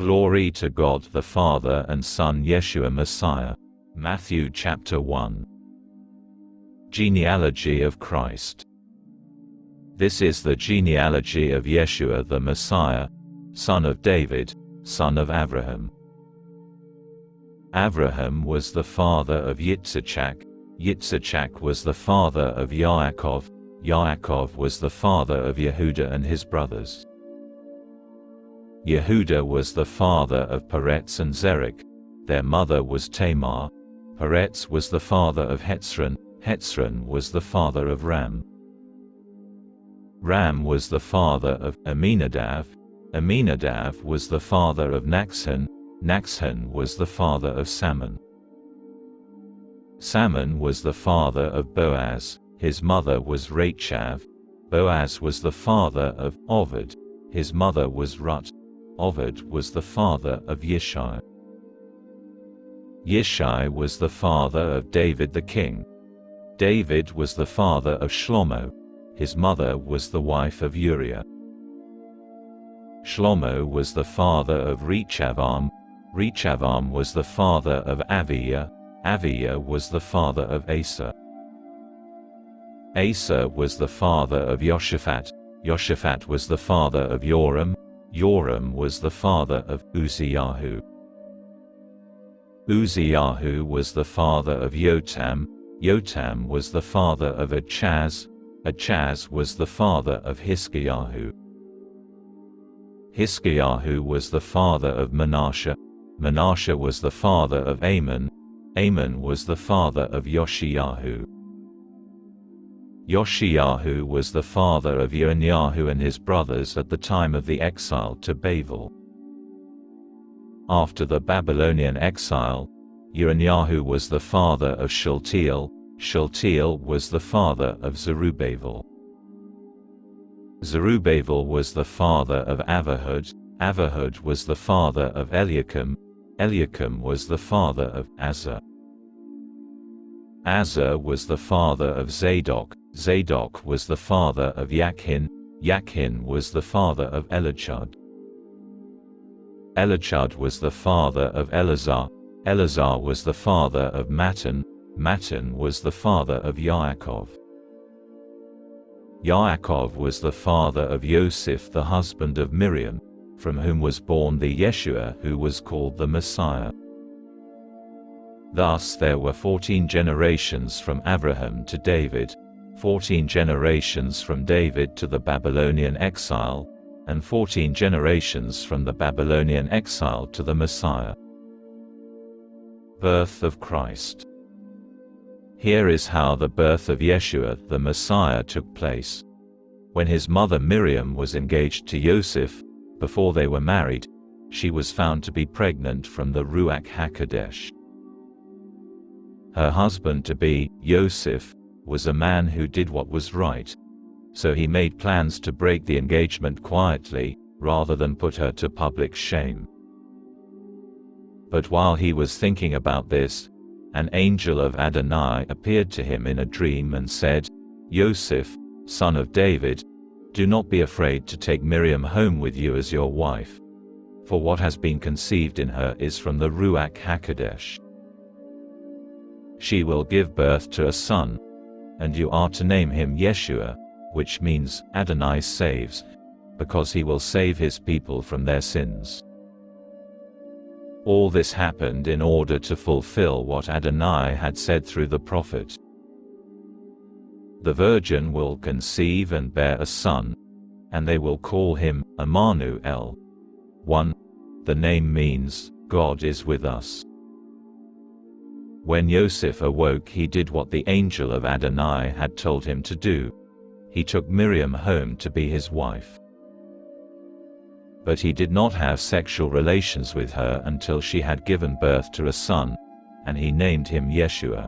Glory to God the Father and Son Yeshua Messiah. Matthew chapter 1. Genealogy of Christ. This is the genealogy of Yeshua the Messiah, son of David, son of Abraham. Abraham was the father of Yitzchak, Yitzchak was the father of Yaakov, Yaakov was the father of Yehuda and his brothers. Yehuda was the father of Peretz and Zerach, their mother was Tamar. Peretz was the father of Hezron, Hezron was the father of Ram. Ram was the father of Aminadab, Aminadab was the father of Naxon, Naxon was the father of Salmon. Salmon was the father of Boaz, his mother was Rachab. Boaz was the father of Obed, his mother was Ruth. Obed was the father of Yishai. Yishai was the father of David the king. David was the father of Shlomo, his mother was the wife of Uriah. Shlomo was the father of Rechavam, Rechavam was the father of Aviah, Aviah was the father of Asa. Asa was the father of Joshaphat, Joshaphat was the father of Joram, Joram was the father of Uzziyahu. Uzziyahu was the father of Jotam, Jotam was the father of Achaz, Achaz was the father of Hiskiyahu. Hiskiyahu was the father of Manasseh, Manasseh was the father of Amon, Amon was the father of Yoshiyahu. Yoshiyahu was the father of Yirmiyahu and his brothers at the time of the exile to Babel. After the Babylonian exile, Yirmiyahu was the father of Shealtiel, Shealtiel was the father of Zerubbabel. Zerubbabel was the father of Avihud, Avihud was the father of Eliakim, Eliakim was the father of Azar. Azar was the father of Zadok, Zadok was the father of Yakhin, Yakhin was the father of Elichud. Elichud was the father of Eleazar, Eleazar was the father of Matan, Matan was the father of Yaakov. Yaakov was the father of Yosef the husband of Miriam, from whom was born the Yeshua who was called the Messiah. Thus there were 14 generations from Abraham to David, 14 generations from David to the Babylonian exile, and 14 generations from the Babylonian exile to the Messiah. Birth of Christ. Here is how the birth of Yeshua the Messiah took place. When his mother Miriam was engaged to Joseph, before they were married, she was found to be pregnant from the Ruach HaKodesh. Her husband-to-be, Joseph, was a man who did what was right, so he made plans to break the engagement quietly, rather than put her to public shame. But while he was thinking about this, an angel of Adonai appeared to him in a dream and said, "Joseph, son of David, do not be afraid to take Miriam home with you as your wife, for what has been conceived in her is from the Ruach HaKodesh. She will give birth to a son, and you are to name him Yeshua, which means Adonai saves, because he will save his people from their sins." All this happened in order to fulfill what Adonai had said through the prophet. The virgin will conceive and bear a son, and they will call him Emmanuel. 1. The name means, God is with us. When Joseph awoke, he did what the angel of Adonai had told him to do. He took Miriam home to be his wife. But he did not have sexual relations with her until she had given birth to a son, and he named him Yeshua.